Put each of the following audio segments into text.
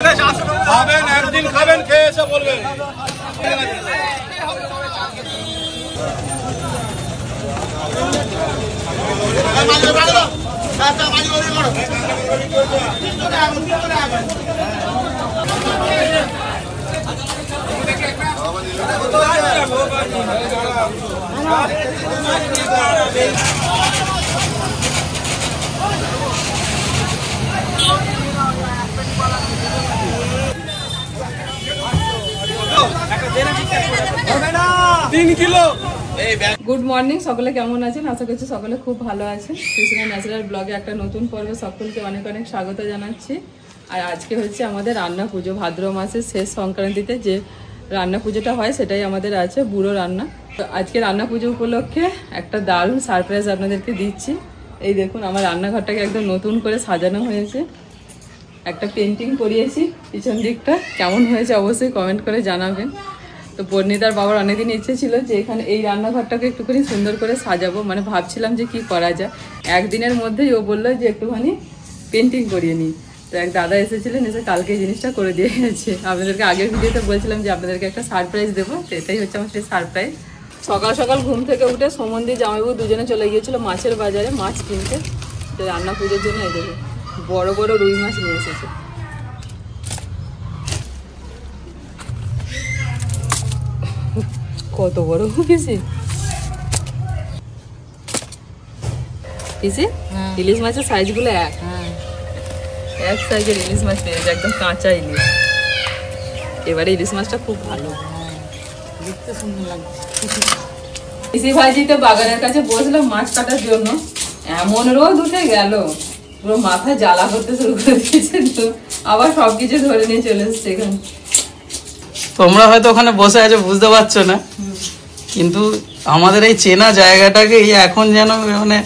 খাবেন একদিন খাবেন খেয়ে এসে বলবেন। গুড মর্নিং, সকলে কেমন আছেন? আশা করছি সকলে খুব ভালো আছেন। কৃষ্ণা ন্যাচারাল ব্লগে একটা নতুন পর্বে সকলকে অনেক অনেক স্বাগত জানাচ্ছি। আর আজকে হচ্ছে আমাদের রান্না পুজো, ভাদ্র মাসের শেষ সংক্রান্তিতে যে রান্না পুজোটা হয় সেটাই আমাদের আছে, বুড়ো রান্না। তো আজকে রান্না পুজো উপলক্ষে একটা দারুণ সারপ্রাইজ আপনাদেরকে দিচ্ছি। এই দেখুন, আমার রান্নাঘরটাকে একদম নতুন করে সাজানো হয়েছে। একটা পেন্টিং করিয়েছি পিছন দিকটা, কেমন হয়েছে অবশ্যই কমেন্ট করে জানাবেন। তো পর্ণিতার বাবার অনেকদিন ইচ্ছে ছিল যে এখানে এই রান্নাঘরটাকে একটুখানি সুন্দর করে সাজাবো, মানে ভাবছিলাম যে কি করা যায়। একদিনের মধ্যেই ও বললো যে একটুখানি পেন্টিং করিয়ে নিই। তো এক দাদা এসেছিলেন, এসে কালকে এই জিনিসটা করে দিয়ে গেছে। আপনাদেরকে আগের ভিডিওতে বলছিলাম যে আপনাদেরকে একটা সারপ্রাইজ দেবো, তো এটাই হচ্ছে আমার সেই সারপ্রাইজ। সকাল সকাল ঘুম থেকে উঠে সমন্ধি জামাইবাবু দুজনে চলে গিয়েছিল মাছের বাজারে মাছ কিনতে। তো রান্না পুজোর জন্য এই দেখুন বড় বড় রুই মাছ নিয়ে এসেছে। কত বড় পিসি, পিসি ইলিশ মাছের সাইজগুলো এক সাইজের ইলিশ মাছ পেয়েছে, একদম কাঁচা ইলিশ। এবারে ইলিশ মাছটা খুব ভালো, দেখতে সুন্দর লাগছে। পিসি ভাইজিতে বাগানের কাছে বসলাম মাছ কাটার জন্য, এমন রোদ উঠে গেল, পুরো মাথা জ্বালা করতে শুরু করে দিয়েছে। তো আবার সবকিছু ধরে নিয়ে চলে এসছে এখানে। তোমরা হয়তো ওখানে বসে আছো বুঝতে পারছো না, কিন্তু আমাদের এই চেনা জায়গাটাকে এখন যেন মানে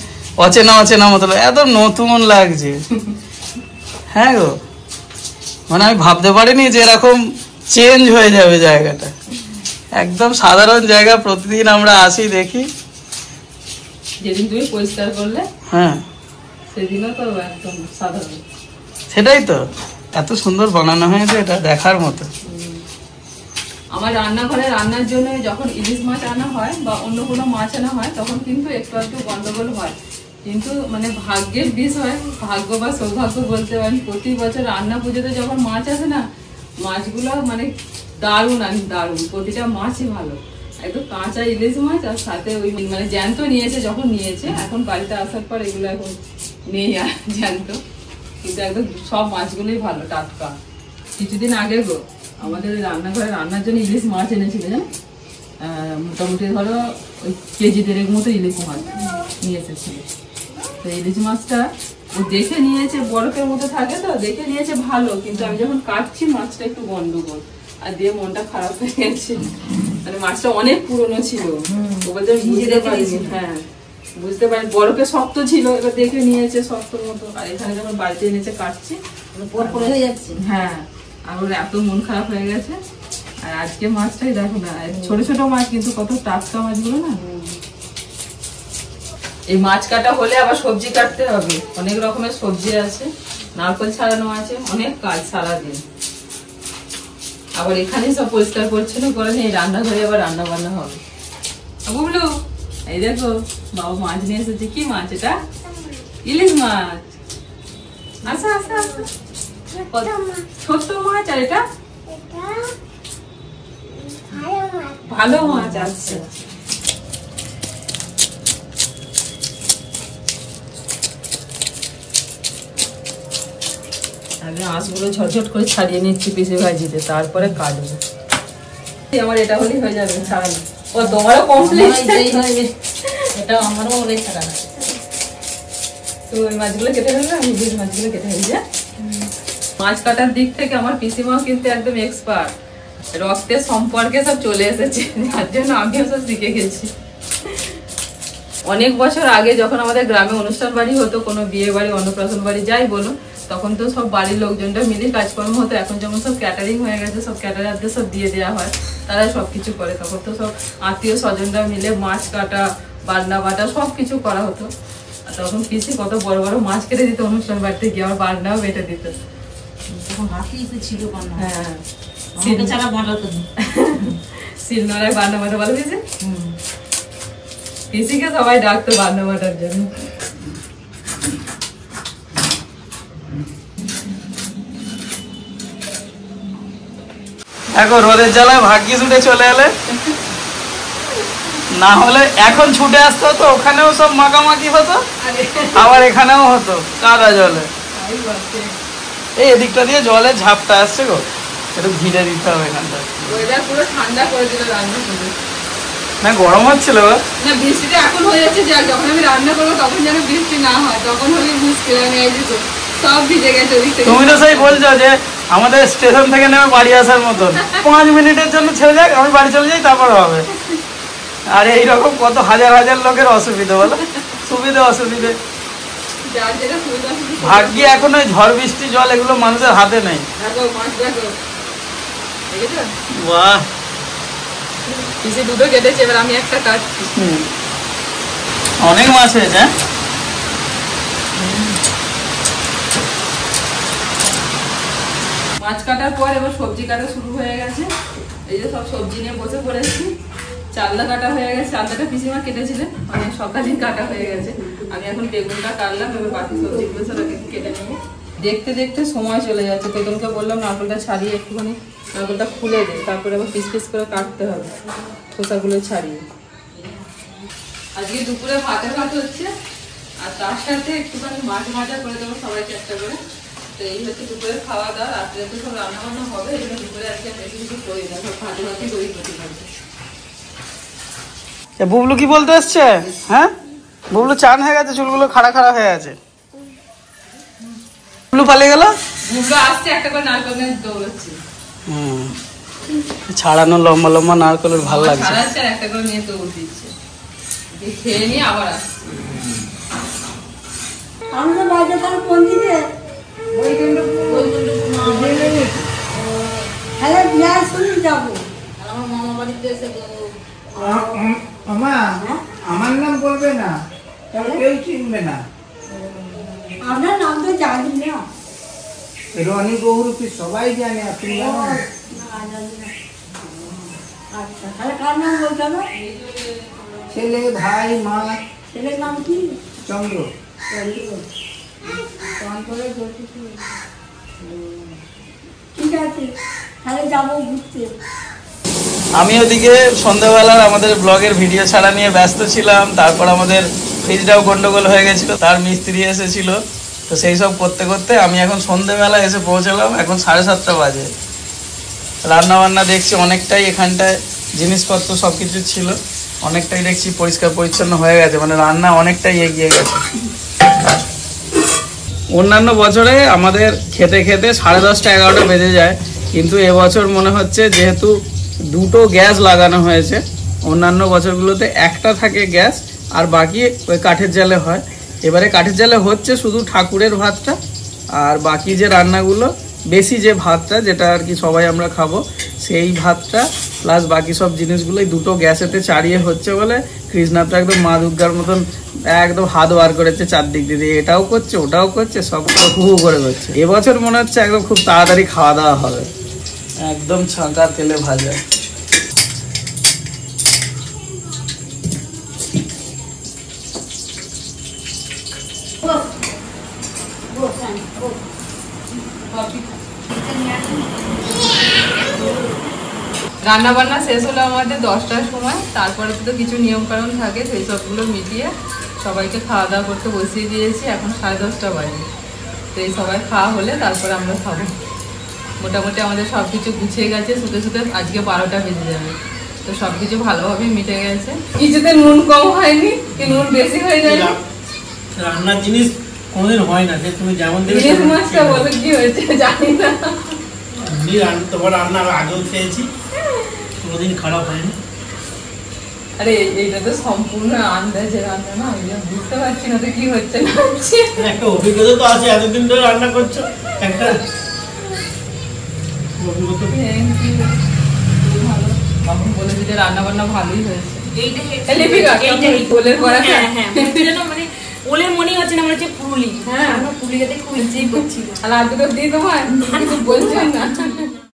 অচেনা অচেনা মতো এত নতুন লাগছে। হ্যাঁ গো, মানে আমি ভাবতে পারিনি যে এরকম চেঞ্জ হয়ে যাবে জায়গাটা। একদম সাধারণ জায়গা, প্রতিদিন আমরা আসি দেখি। যেদিন তুমি পরিষ্কার করলে হ্যাঁ সেদিনও তো একদম সাধারণ। সেটাই তো, এত সুন্দর বানানো হয়েছে, এটা দেখার মতো। আমার রান্নাঘরে রান্নার জন্য যখন ইলিশ মাছ আনা হয় বা অন্য কোনো মাছ আনা হয় তখন কিন্তু একটু একটু গন্ডগোল হয়, কিন্তু মানে ভাগ্যের বিষয়, ভাগ্য বা সৌভাগ্য বলতে পারেন। প্রতি বছর রান্না পুজোতে যখন মাছ আসে না, মাছগুলো মানে দারুণ দারুণ, প্রতিটা মাছই ভালো। একদম কাঁচা ইলিশ মাছ আর সাথে ওই মানে জ্যান্ত নিয়েছে, যখন নিয়েছে এখন বাড়িতে আসার পর এগুলো এখন নেই আর জ্যান্ত, কিন্তু একদম সব মাছগুলোই ভালো, টাটকা। কিছুদিন আগে গো আমাদের রান্নাঘরে রান্নার জন্য ইলিশ মাছ এনেছিল, জানো, মোটামুটি ধরো ওই কেজি দেড়েক মতো ইলিশ মাছ নিয়ে এসেছিল। তো ইলিশ মাছটা ও দেখে নিয়েছে বরফের মতো থাকে, তো দেখে নিয়েছে ভালো, কিন্তু আমি যখন কাটছি মাছটা একটু গন্ডগোল, আর দিয়ে মনটা খারাপ হয়ে গেছে। মানে মাছটা অনেক পুরনো ছিল, ও বলতে বুঝতে পারিনি। হ্যাঁ বুঝতে পারি, বরফে শক্ত ছিল, এবার দেখে নিয়েছে শক্তর মতো। আর এখানে যখন বাড়িতে এনেছে কাটছি হয়ে যাচ্ছে। হ্যাঁ, আর ওর এত মন খারাপ হয়ে গেছে। আর আজকে মাছটাই দেখো না, ছোট ছোট মাছ কিন্তু কত টাটকা মাছগুলো না। এই মাছ কাটা হলে আবার সবজি কাটতে হবে, অনেক রকমের সবজি আছে, নারকেল ছাড়ানো আছে, অনেক কাজ সারাদিন। আবার এখানে সব পরিষ্কার পরিচ্ছন্ন করে এই রান্নাঘরে আবার রান্না বান্না হবে। বুবলু, এই দেখো বাবা মাছ নিয়ে এসেছে। কি মাছ এটা? ইলিশ মাছ। আচ্ছা আচ্ছা আচ্ছা, ছোট্ট মাছ। আর এটা ভালো মাছ। আচ্ছা, আগে আঁশগুলো ঝটঝট করে ছাড়িয়ে নিচ্ছি পিসি ভাজিতে, তারপরে কাটবো। আমার এটা হলেই হয়ে যাবে ছাড়ানো। ও তোমারও কমপ্লিট? এটা আমারও হলেই ছাড়ানো। তো ওই মাছগুলো কেটে ফেলবে, আমি যে মাছগুলো কেটে ফেলি। মাছ কাটার দিক থেকে আমার পিসিমাও কিন্তু একদম এক্সপার্ট, রক্তের সম্পর্কে সব চলে এসেছে, যার জন্য আমিও সব শিখে গেছি। অনেক বছর আগে যখন আমাদের গ্রামে অনুষ্ঠান বাড়ি হতো, কোনো বিয়ে বাড়ি, অন্নপ্রাশন বাড়ি যাই বলো, তখন তো সব বাড়ির লোকজনটা মিলে কাজকর্ম হতো। এখন যেমন সব ক্যাটারিং হয়ে গেছে, সব ক্যাটারারদের সব দিয়ে দেওয়া হয়, তারা সবকিছু করে। তখন তো সব আত্মীয় স্বজনরা মিলে মাছ কাটা, বান্না বাটা সব কিছু করা হতো। আর তখন পিসি কত বড় বড় মাছ কেটে দিত অনুষ্ঠান বাড়িতে গিয়ে, আমার বান্নাও বেটে দিত। তখন হাতি ছিল বান্না। হ্যাঁ আমাকে ছাড়া বানাতো না। শিলনোড়ায় বান্না বাটা ভালো হয়েছে। পিসিকে সবাই ডাকতো বান্না বাটার জন্য। এখন রোদের জ্বালায় ভাগ্যি ছুটে চলে এলে, না হলে এখন ছুটে আসতে হতো, ওখানেও সব মাখামাখি হতো আবার এখানেও হতো কাদা জলে। এই এদিকটা দিয়ে জলের ঝাপটা আসছে গো, একটু ঘিরে দিতে হবে এখানটা। ওয়েদার পুরো ঠান্ডা করে দিল রান্না করে। না গরম হচ্ছিল গো না বৃষ্টিটা এখন হয়ে যাচ্ছে, যখন আমি রান্না করবো তখন যেন বৃষ্টি না হয়, তখন হলে মুশকিল নিয়ে যেত, সব ভিজে গেছে ওদিক থেকে। তুমি তো সেই বলছো যে আমাদের স্টেশন থেকে নেমে বাড়ি আসার মতন 5 মিনিটের জন্য ছেড়ে যাক, আমি বাড়ি চলে যাই তারপর হবে। আর এইরকম কত হাজার হাজার লোকের অসুবিধা বলো, সুবিধে অসুবিধে। যার যেটা সুবিধা সুবিধা। ভাগ্যে এখন ওই ঝড় বৃষ্টি জল এগুলো মানুষের হাতে নেই। দেখো মাছ দেখো, দেখেছো? বাহ, পিসি দুটো কেটেছে, এবার আমি একটা কাটছি। অনেক মাছ হয়েছে। মাছ কাটার পর এবার সবজি কাটা শুরু হয়ে গেছে। এই যে সব সবজি নিয়ে বসে পড়েছি। চালটা কাটা হয়ে গেছে, চালটা পিসিমা কেটেছিলেন, মানে সকালেই কাটা হয়ে গেছে। আমি এখন বেগুনটা কাটলাম, এবার বাকি সবজিগুলো সব কেটে নেবো। দেখতে দেখতে সময় চলে যাচ্ছে, তো তোমাকে বললাম নারকেলটা ছাড়িয়ে একটুখানি নারকেলটা খুলে দে, তারপরে আবার পিস পিস করে কাটতে হবে খোসাগুলো ছাড়িয়ে। আজকে দুপুরে ভাতের ভাত হচ্ছে, আর তার সাথে একটুখানি মাছ ভাজা করে দেবো সবাইকে একটা করে। তো এই হচ্ছে দুপুরে খাওয়া দাওয়া, রাত্রে তো সব রান্না বান্না হবে, এই জন্য দুপুরে আজকে বেশি কিছু করি না, সব ভাতে ভাতেই করি প্রতি ভাতে। বুবলু কি বলতে এসছে? হ্যাঁ বুবলু চান হয়ে গেছে, চুলগুলো খাড়া খাড়া হয়ে আছে। বুবলু পালিয়ে গেল, বুবলু আসছে একটা করে নারকেল গাছ দৌড়াচ্ছে। ছাড়ানো লম্বা লম্বা নারকেলের ভালো লাগছে। ছাড়াচ্ছে আর একটা করে নিয়ে দৌড় দিচ্ছে, খেয়ে নিয়ে আবার আসছে। আমি তো বাজে তার কোন দিকে হ্যালো বিয়ার শুনে যাবো। আমার মামা বাড়িতে এসে আমার নাম বলবে না, কেউ চিনবে না। আপনার নাম তো জানি না। রনি বহুরূপী সবাই জানে, আপনি জানেন? আচ্ছা তাহলে কার নাম বলতে হবে? ছেলে, ভাই, মা। ছেলের নাম কি? চন্দ্র। ঠিক আছে তাহলে যাবো ঘুরতে। আমি ওদিকে সন্ধ্যাবেলার আমাদের ব্লগের ভিডিও ছাড়া নিয়ে ব্যস্ত ছিলাম, তারপর আমাদের ফ্রিজটাও গন্ডগোল হয়ে গেছিল, তার মিস্ত্রি এসেছিল, তো সেই সব করতে করতে আমি এখন সন্ধ্যেবেলা এসে পৌঁছালাম। এখন 7:30 বাজে। রান্না বান্না দেখছি অনেকটাই, এখানটায় জিনিসপত্র সব কিছু ছিল, অনেকটাই দেখছি পরিষ্কার পরিচ্ছন্ন হয়ে গেছে, মানে রান্না অনেকটাই এগিয়ে গেছে। অন্যান্য বছরে আমাদের খেতে খেতে 10:30 11টা বেজে যায়, কিন্তু এবছর মনে হচ্ছে যেহেতু 2টো গ্যাস লাগানো হয়েছে, অন্যান্য বছরগুলোতে একটা থাকে গ্যাস আর বাকি ওই কাঠের জালে হয়। এবারে কাঠের জালে হচ্ছে শুধু ঠাকুরের ভাতটা, আর বাকি যে রান্নাগুলো বেশি যে ভাতটা যেটা আর কি সবাই আমরা খাবো, সেই ভাতটা প্লাস বাকি সব জিনিসগুলোই 2টো গ্যাসেতে চাড়িয়ে হচ্ছে বলে কৃষ্ণাটা একদম মা দুর্গার মতন একদম হাত বার করেছে চারদিক দিয়ে, এটাও করছে ওটাও করছে, সব হু হু করে করছে। এবছর মনে হচ্ছে একদম খুব তাড়াতাড়ি খাওয়া দাওয়া হবে, একদম ছাঁকা তেলে ভাজা। রান্না বান্না শেষ হলো আমাদের 10টার সময়, তারপরে তো কিছু নিয়ম কানুন থাকে, সেই সবগুলো মিটিয়ে সবাইকে খাওয়া দাওয়া করতে বসিয়ে দিয়েছি। এখন 10:30 বাজে, তো এই সবাই খাওয়া হলে তারপরে আমরা খাবো। মোটামুটি আমাদের সব কিছু গুছিয়ে গেছে, শুতে শুতে আজকে 12টা বেজে যাবে, তো সব কিছু ভালোভাবে মিটে গেছে। কিছুতে নুন কম হয়নি কি নুন বেশি হয়ে যায়, রান্নার জিনিস কোনোদিন হয় না, যে তুমি যেমন দেবে ইলিশ মাছটা বলো কি হয়েছে জানি না, তোমার রান্না আগেও খেয়েছি, কোনোদিন খারাপ হয়নি। আরে এইটা তো সম্পূর্ণ আন্দাজে রান্না না, আমি বুঝতে পারছি না তো কি হচ্ছে না হচ্ছে। একটা অভিজ্ঞতা তো আছে, এতদিন ধরে রান্না করছো, একটা অভিজ্ঞতা। তখন বলেছি যে রান্না বান্না ভালোই হয়েছে। এইটা লিপিকা, বলে করা হ্যাঁ মানে বলে মনে হচ্ছে না মনে হচ্ছে পুরুলি। হ্যাঁ। আমরা পুরুলিয়াতে খুব ইচ্ছেই করছিল। আর দুটো দিয়ে দেবো, কিছু বলছেন না।